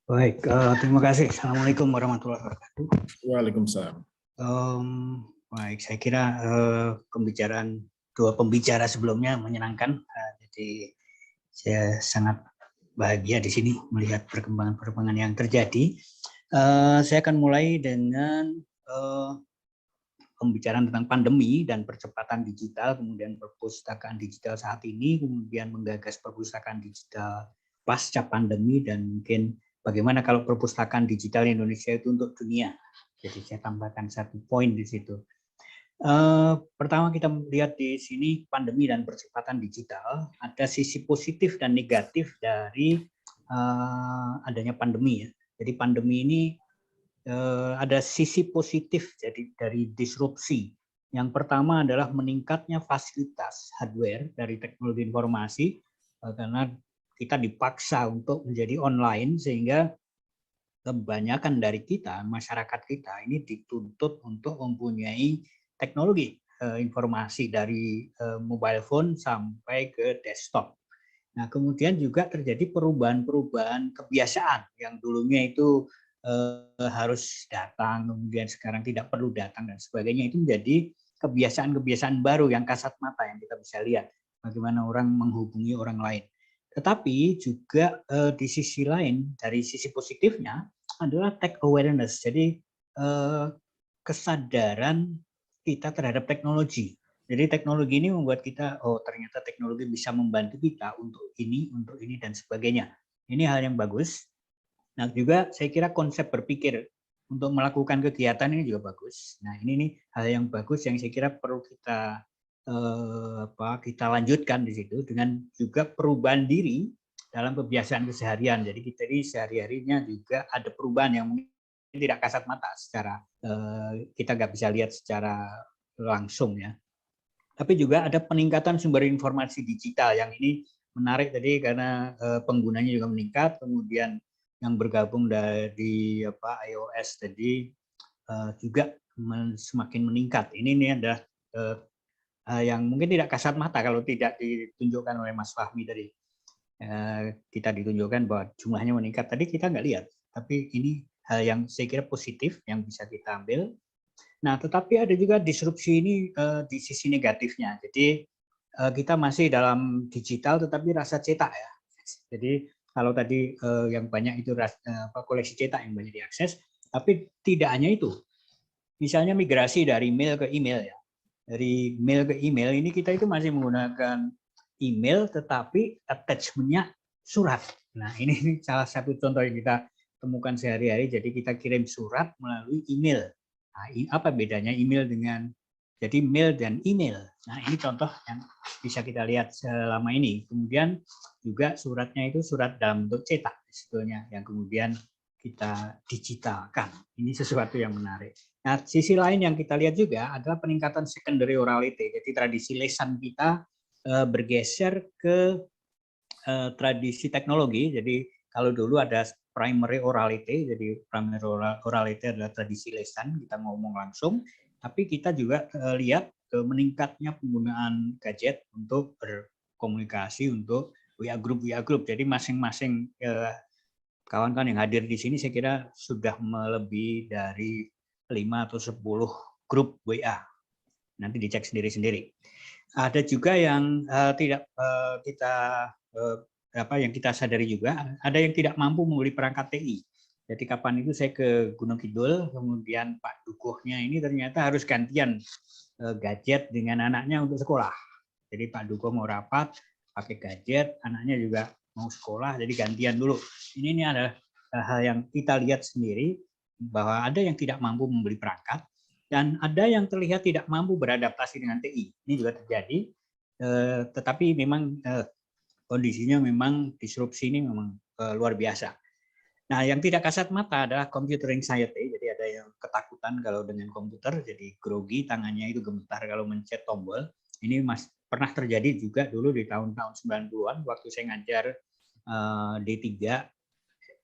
Baik, terima kasih. Assalamualaikum warahmatullahi wabarakatuh. Waalaikumsalam. Baik, saya kira dua pembicara sebelumnya menyenangkan. Jadi saya sangat bahagia di sini melihat perkembangan-perkembangan yang terjadi. Saya akan mulai dengan pembicaraan tentang pandemi dan percepatan digital, kemudian perpustakaan digital saat ini, kemudian menggagas perpustakaan digital pasca pandemi, dan mungkin bagaimana kalau perpustakaan digital Indonesia itu untuk dunia. Jadi saya tambahkan satu poin di situ. Pertama kita lihat di sini pandemi dan percepatan digital. Ada sisi positif dan negatif dari adanya pandemi ya. Jadi pandemi ini ada sisi positif jadi dari disrupsi. Yang pertama adalah meningkatnya fasilitas hardware dari teknologi informasi karena kita dipaksa untuk menjadi online sehingga kebanyakan dari kita, masyarakat kita ini dituntut untuk mempunyai teknologi informasi dari mobile phone sampai ke desktop. Nah, kemudian juga terjadi perubahan-perubahan kebiasaan yang dulunya itu harus datang, kemudian sekarang tidak perlu datang dan sebagainya. Itu menjadi kebiasaan-kebiasaan baru yang kasat mata yang kita bisa lihat bagaimana orang menghubungi orang lain. Tetapi juga di sisi lain, dari sisi positifnya adalah tech awareness. Jadi kesadaran kita terhadap teknologi. Jadi teknologi ini membuat kita, oh ternyata teknologi bisa membantu kita untuk ini, dan sebagainya. Ini hal yang bagus. Nah juga saya kira konsep berpikir untuk melakukan kegiatan ini juga bagus. Nah ini nih hal yang bagus yang saya kira perlu kita kita lanjutkan di situ dengan juga perubahan diri dalam kebiasaan keseharian. Jadi kita ini sehari-harinya juga ada perubahan yang mungkin tidak kasat mata secara kita nggak bisa lihat secara langsung ya. Tapi juga ada peningkatan sumber informasi digital yang ini menarik tadi karena penggunanya juga meningkat, kemudian yang bergabung dari iOS tadi juga semakin meningkat. Ini adalah yang mungkin tidak kasat mata kalau tidak ditunjukkan oleh Mas Fahmi tadi. Kita ditunjukkan bahwa jumlahnya meningkat. Tadi kita nggak lihat, tapi ini hal yang saya kira positif yang bisa kita ambil. Nah, tetapi ada juga disrupsi ini di sisi negatifnya. Jadi kita masih dalam digital, tetapi rasa cetak ya. Jadi kalau tadi yang banyak itu koleksi cetak yang banyak diakses, tapi tidak hanya itu. Misalnya migrasi dari mail ke email ya. Dari mail ke email ini kita itu masih menggunakan email, tetapi attachment-nya surat. Nah ini salah satu contoh yang kita temukan sehari-hari. Jadi kita kirim surat melalui email. Nah, apa bedanya email dengan jadi mail dan email? Nah ini contoh yang bisa kita lihat selama ini. Kemudian juga suratnya itu surat dalam bentuk cetak sebetulnya yang kemudian kita digitalkan. Ini sesuatu yang menarik. Nah, sisi lain yang kita lihat juga adalah peningkatan secondary orality. Jadi tradisi lisan kita bergeser ke tradisi teknologi. Jadi kalau dulu ada primary orality, jadi primary orality adalah tradisi lisan, kita ngomong langsung. Tapi kita juga lihat meningkatnya penggunaan gadget untuk berkomunikasi, untuk WA group. Jadi masing-masing kawan-kawan yang hadir di sini saya kira sudah melebihi dari 5 atau 10 grup WA. Nanti dicek sendiri-sendiri. Ada juga yang tidak yang kita sadari juga, ada yang tidak mampu membeli perangkat TI. Jadi kapan itu saya ke Gunung Kidul, kemudian Pak Dukuhnya ini ternyata harus gantian gadget dengan anaknya untuk sekolah. Jadi Pak Dukuh mau rapat, pakai gadget, anaknya juga mau sekolah, jadi gantian dulu. Ini adalah hal yang kita lihat sendiri, bahwa ada yang tidak mampu membeli perangkat, dan ada yang terlihat tidak mampu beradaptasi dengan TI. Ini juga terjadi, tetapi memang kondisinya memang disrupsi ini memang luar biasa. Nah, yang tidak kasat mata adalah computer anxiety, jadi ada yang ketakutan kalau dengan komputer, jadi grogi, tangannya itu gemetar kalau mencet tombol. Ini pernah terjadi juga dulu di tahun-tahun 90-an, waktu saya ngajar D3,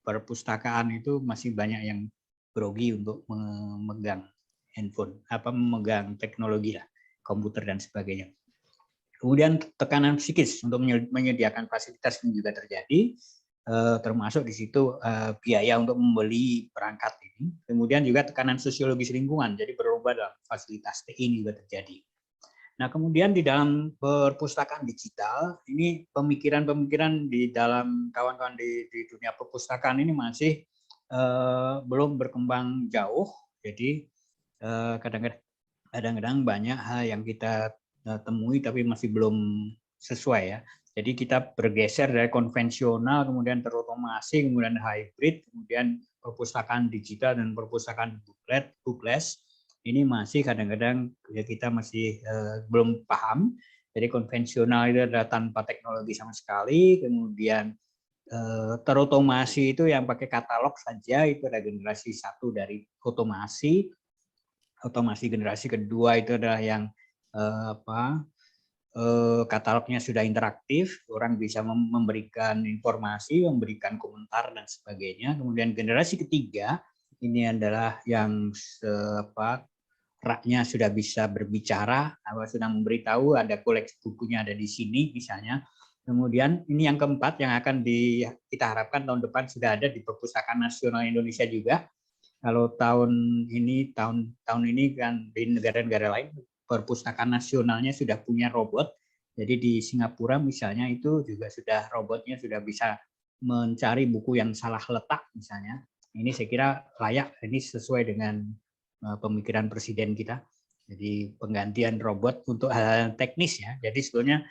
perpustakaan itu masih banyak yang grogi untuk memegang handphone, memegang teknologi lah, komputer dan sebagainya. Kemudian tekanan psikis untuk menyediakan fasilitas ini juga terjadi. termasuk di situ biaya untuk membeli perangkat ini. Kemudian juga tekanan sosiologis lingkungan, jadi berubah dalam fasilitas TI ini juga terjadi. Nah, kemudian di dalam perpustakaan digital, ini pemikiran-pemikiran di dalam kawan-kawan di dunia perpustakaan ini masih belum berkembang jauh. Jadi kadang-kadang banyak hal yang kita temui tapi masih belum sesuai ya. Jadi kita bergeser dari konvensional, kemudian terotomasi, kemudian hybrid, kemudian perpustakaan digital dan perpustakaan bookless. Ini masih kadang-kadang kita masih belum paham. Jadi konvensional itu adalah tanpa teknologi sama sekali, kemudian terotomasi itu yang pakai katalog saja, itu ada generasi 1 dari otomasi. Otomasi generasi kedua itu adalah yang katalognya sudah interaktif, orang bisa memberikan informasi, memberikan komentar dan sebagainya. Kemudian generasi ketiga ini adalah yang raknya sudah bisa berbicara, sudah memberitahu ada koleksi bukunya ada di sini misalnya. Kemudian ini yang keempat yang akan kita harapkan tahun depan sudah ada di Perpustakaan Nasional Indonesia juga. Kalau tahun ini kan di negara-negara lain perpustakaan nasionalnya sudah punya robot. Jadi di Singapura misalnya itu juga sudah robotnya sudah bisa mencari buku yang salah letak misalnya. Ini saya kira layak, ini sesuai dengan pemikiran presiden kita. Jadi penggantian robot untuk hal-hal teknis ya. Jadi sebetulnya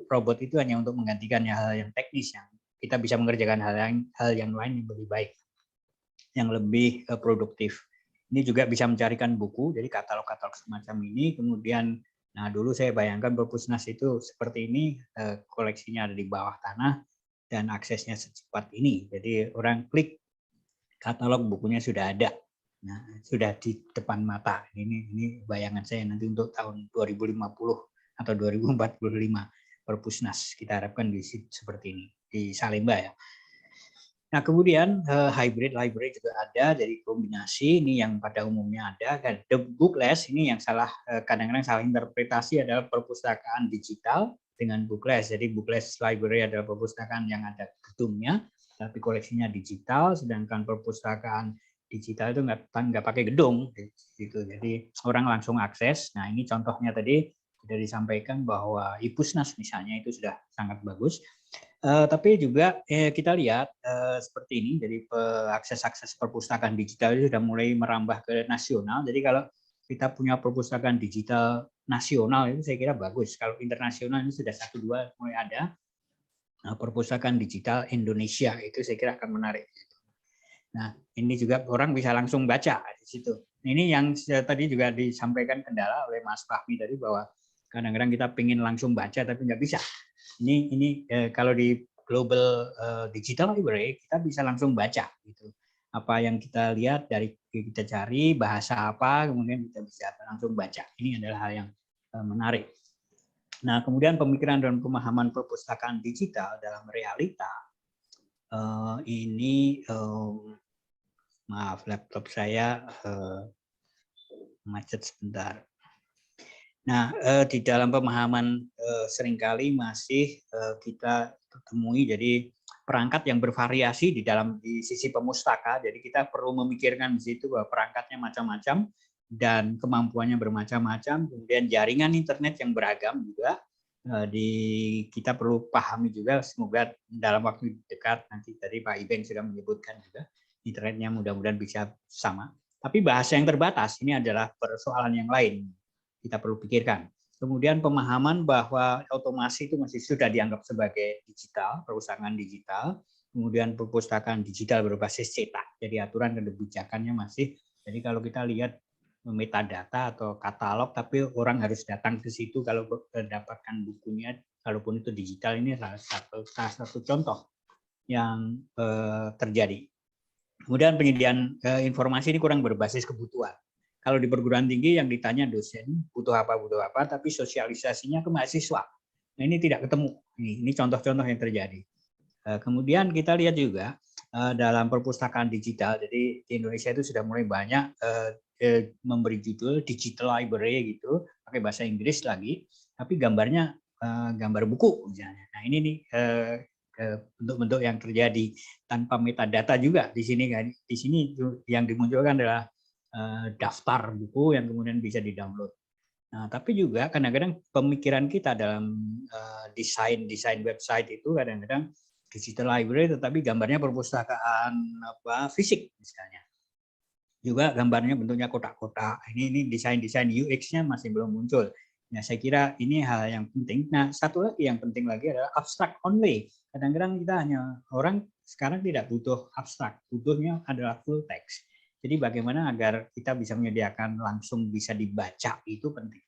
robot itu hanya untuk menggantikan hal yang teknis yang kita bisa mengerjakan hal yang lain yang lebih baik, yang lebih produktif. Ini juga bisa mencarikan buku, jadi katalog-katalog semacam ini. Kemudian, nah dulu saya bayangkan Perpusnas itu seperti ini, koleksinya ada di bawah tanah dan aksesnya secepat ini. Jadi orang klik katalog bukunya sudah ada, nah sudah di depan mata. Ini bayangan saya nanti untuk tahun 2050 atau 2045 Perpusnas kita harapkan di seperti ini di Salemba ya. Nah, kemudian hybrid library juga ada, jadi kombinasi ini yang pada umumnya ada. Dan the bookless ini yang kadang-kadang salah interpretasi adalah perpustakaan digital dengan bookless. Jadi bookless library adalah perpustakaan yang ada gedungnya, tapi koleksinya digital, sedangkan perpustakaan digital itu nggak pakai gedung, gitu. Jadi orang langsung akses. Nah, ini contohnya tadi sudah disampaikan bahwa Ipusnas misalnya itu sudah sangat bagus. Tapi juga kita lihat seperti ini, jadi akses perpustakaan digital itu sudah mulai merambah ke nasional. Jadi kalau kita punya perpustakaan digital nasional itu saya kira bagus. Kalau internasional ini sudah 1-2 mulai ada. Nah, perpustakaan digital Indonesia itu saya kira akan menarik. Nah, ini juga orang bisa langsung baca di situ. Ini yang tadi juga disampaikan kendala oleh Mas Fahmi tadi bahwa kadang-kadang kita pengen langsung baca tapi nggak bisa. Ini kalau di global digital library kita bisa langsung baca gitu. Apa yang kita lihat dari kita cari bahasa apa, kemudian kita bisa langsung baca. Ini adalah hal yang menarik. Nah, kemudian pemikiran dan pemahaman perpustakaan digital dalam realita ini maaf laptop saya macet sebentar. Nah, di dalam pemahaman seringkali masih kita temui jadi perangkat yang bervariasi di sisi pemustaka. Jadi kita perlu memikirkan di situ bahwa perangkatnya macam-macam dan kemampuannya bermacam-macam. Kemudian jaringan internet yang beragam juga kita perlu pahami juga. Semoga dalam waktu dekat nanti tadi Pak Ibeng sudah menyebutkan juga internetnya mudah-mudahan bisa sama. Tapi bahasa yang terbatas ini adalah persoalan yang lain. Kita perlu pikirkan. Kemudian pemahaman bahwa otomasi itu masih sudah dianggap sebagai digital, perpustakaan digital. Kemudian perpustakaan digital berbasis cetak. Jadi aturan dan kebijakannya masih. Jadi kalau kita lihat metadata atau katalog, tapi orang harus datang ke situ kalau mendapatkan bukunya, kalaupun itu digital. Ini salah satu contoh yang terjadi. Kemudian penyediaan informasi ini kurang berbasis kebutuhan. Kalau di perguruan tinggi yang ditanya dosen butuh apa, tapi sosialisasinya ke mahasiswa. Nah, ini tidak ketemu. Ini contoh-contoh yang terjadi. Kemudian kita lihat juga dalam perpustakaan digital, jadi di Indonesia itu sudah mulai banyak memberi judul digital library gitu, pakai bahasa Inggris lagi, tapi gambarnya gambar buku misalnya. Nah, ini nih bentuk-bentuk yang terjadi tanpa metadata juga di sini kan. Di sini yang dimunculkan adalah daftar buku yang kemudian bisa di-download. Nah, tapi juga kadang-kadang pemikiran kita dalam desain website itu kadang-kadang digital library tetapi gambarnya perpustakaan fisik misalnya. Juga gambarnya bentuknya kotak-kotak. Ini desain UX-nya masih belum muncul. Nah, saya kira ini hal yang penting. Nah, satu lagi yang penting lagi adalah abstract only. Kadang-kadang kita orang sekarang tidak butuh abstrak, butuhnya adalah full text. Jadi bagaimana agar kita bisa menyediakan langsung bisa dibaca itu penting.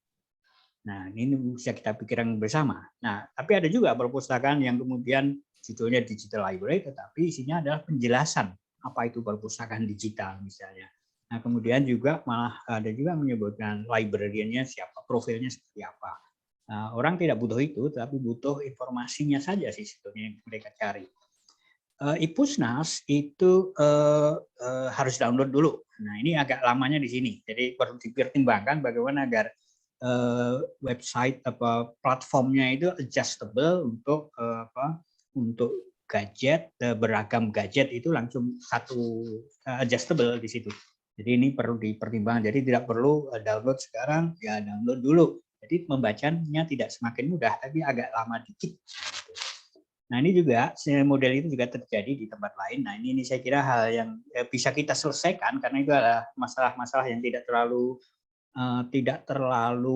Nah, ini bisa kita pikirkan bersama. Nah, tapi ada juga perpustakaan yang kemudian judulnya digital library, tetapi isinya adalah penjelasan apa itu perpustakaan digital misalnya. Nah, kemudian juga malah ada juga menyebutkan librarian-nya siapa, profilnya seperti apa. Nah, orang tidak butuh itu, tapi butuh informasinya saja sih sebetulnya yang mereka cari. IPUSNAS itu harus download dulu. Nah, ini agak lamanya di sini. Jadi perlu dipertimbangkan bagaimana agar website platformnya itu adjustable untuk gadget, beragam gadget itu langsung satu adjustable di situ. Jadi ini perlu dipertimbangkan. Jadi tidak perlu download sekarang, ya download dulu. Jadi membacanya tidak semakin mudah, tapi agak lama dikit. Nah, ini juga model itu juga terjadi di tempat lain. Nah, ini saya kira hal yang bisa kita selesaikan karena itu adalah masalah-masalah yang tidak terlalu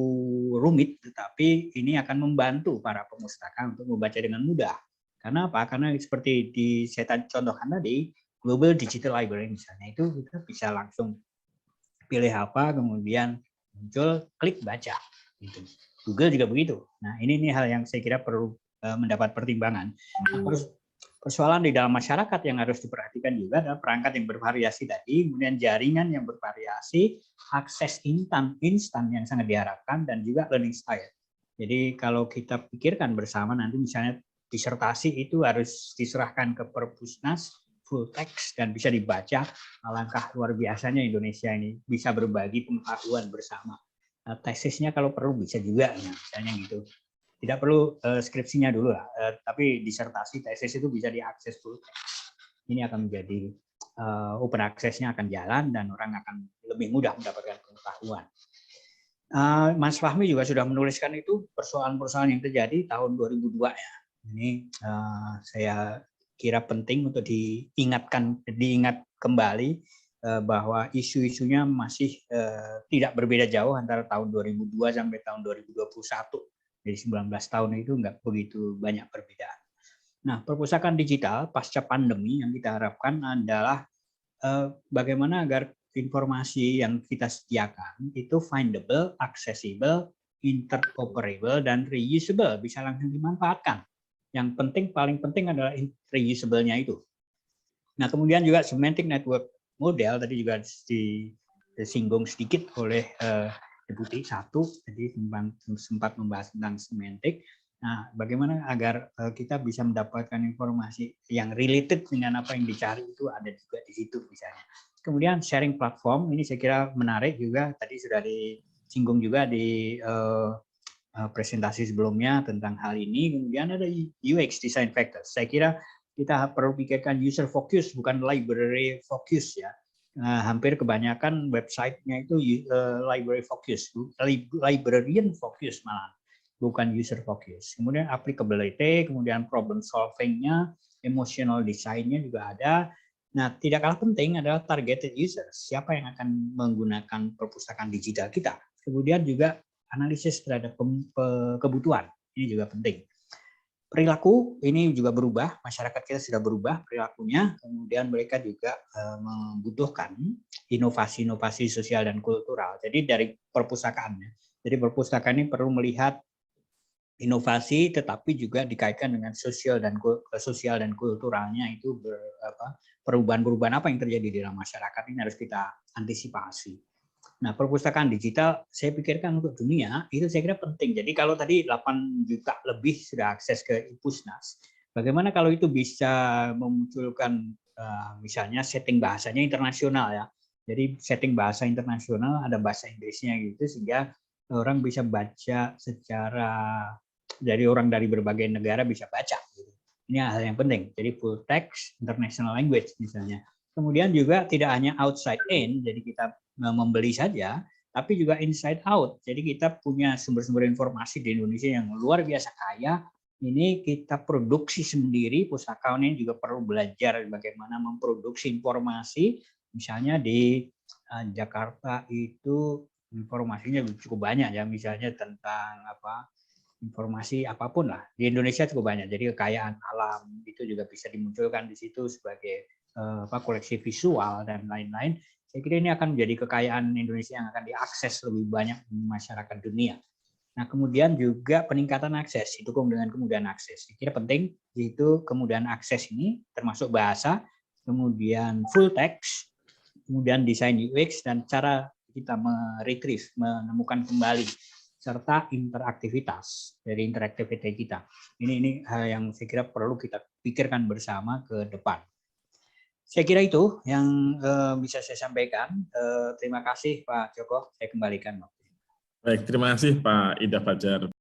rumit, tetapi ini akan membantu para pemustaka untuk membaca dengan mudah. Karena apa? Karena seperti saya contohkan tadi, Global Digital Library misalnya, itu kita bisa langsung pilih apa, kemudian muncul, klik baca. Gitu. Google juga begitu. Nah, ini hal yang saya kira perlu mendapat pertimbangan. Persoalan di dalam masyarakat yang harus diperhatikan juga adalah perangkat yang bervariasi tadi, kemudian jaringan yang bervariasi, akses instan yang sangat diharapkan, dan juga learning style. Jadi kalau kita pikirkan bersama nanti misalnya disertasi itu harus diserahkan ke Perpusnas, full text dan bisa dibaca, alangkah luar biasanya Indonesia ini bisa berbagi pengetahuan bersama. Tesisnya kalau perlu bisa juga, misalnya gitu. Tidak perlu skripsinya dulu lah, tapi disertasi tesis itu bisa diakses dulu. Ini akan menjadi open access-nya akan jalan dan orang akan lebih mudah mendapatkan pengetahuan. Mas Fahmi juga sudah menuliskan itu persoalan-persoalan yang terjadi tahun 2002 ya. Ini saya kira penting untuk diingat kembali bahwa isu-isunya masih tidak berbeda jauh antara tahun 2002 sampai tahun 2021. Jadi 19 tahun itu nggak begitu banyak perbedaan. Nah, perpustakaan digital pasca pandemi yang kita harapkan adalah bagaimana agar informasi yang kita sediakan itu findable, accessible, interoperable, dan reusable, bisa langsung dimanfaatkan. Yang penting, paling penting adalah reusable-nya itu. Nah, kemudian juga semantic network model, tadi juga disinggung sedikit oleh Deputi 1, jadi sempat membahas tentang semantik. Nah, bagaimana agar kita bisa mendapatkan informasi yang related dengan apa yang dicari itu ada juga di situ misalnya. Kemudian sharing platform, ini saya kira menarik juga, tadi sudah disinggung juga di presentasi sebelumnya tentang hal ini. Kemudian ada UX design factors. Saya kira kita perlu pikirkan user focus, bukan library focus ya. Hampir kebanyakan website-nya itu library focus, librarian focus malah, bukan user focus. Kemudian applicability, kemudian problem solving-nya, emotional design-nya juga ada. Nah, tidak kalah penting adalah targeted users, siapa yang akan menggunakan perpustakaan digital kita. Kemudian juga analisis terhadap kebutuhan, ini juga penting. Perilaku ini juga berubah, masyarakat kita sudah berubah perilakunya, kemudian mereka juga membutuhkan inovasi-inovasi sosial dan kultural. Jadi dari perpustakaannya. Jadi perpustakaan ini perlu melihat inovasi, tetapi juga dikaitkan dengan sosial dan kulturalnya itu perubahan-perubahan apa yang terjadi di dalam masyarakat ini harus kita antisipasi. Nah, perpustakaan digital saya pikirkan untuk dunia itu saya kira penting. Jadi kalau tadi 8 juta lebih sudah akses ke IPUSNAS, bagaimana kalau itu bisa memunculkan misalnya setting bahasanya internasional ya. Jadi setting bahasa internasional, ada bahasa Inggrisnya gitu, sehingga orang bisa baca secara dari orang dari berbagai negara bisa baca. Gitu. Ini hal yang penting. Jadi full text, international language misalnya. Kemudian juga tidak hanya outside in, jadi kita membeli saja, tapi juga inside out. Jadi kita punya sumber-sumber informasi di Indonesia yang luar biasa kaya. Ini kita produksi sendiri, pustakawan ini juga perlu belajar bagaimana memproduksi informasi. Misalnya di Jakarta itu informasinya cukup banyak ya, misalnya tentang informasi apapun lah. Di Indonesia cukup banyak. Jadi kekayaan alam itu juga bisa dimunculkan di situ sebagai koleksi visual dan lain-lain. Saya kira ini akan menjadi kekayaan Indonesia yang akan diakses lebih banyak masyarakat dunia. Nah, kemudian juga peningkatan akses, didukung dengan kemudahan akses. Saya kira penting itu kemudahan akses ini termasuk bahasa, kemudian full text, kemudian desain UX dan cara kita meretrieve, menemukan kembali, serta interaktivitas dari interaktivitas kita. Ini hal yang saya kira perlu kita pikirkan bersama ke depan. Saya kira itu yang bisa saya sampaikan. Terima kasih Pak Joko, saya kembalikan. Baik, terima kasih Pak Ida Fajar.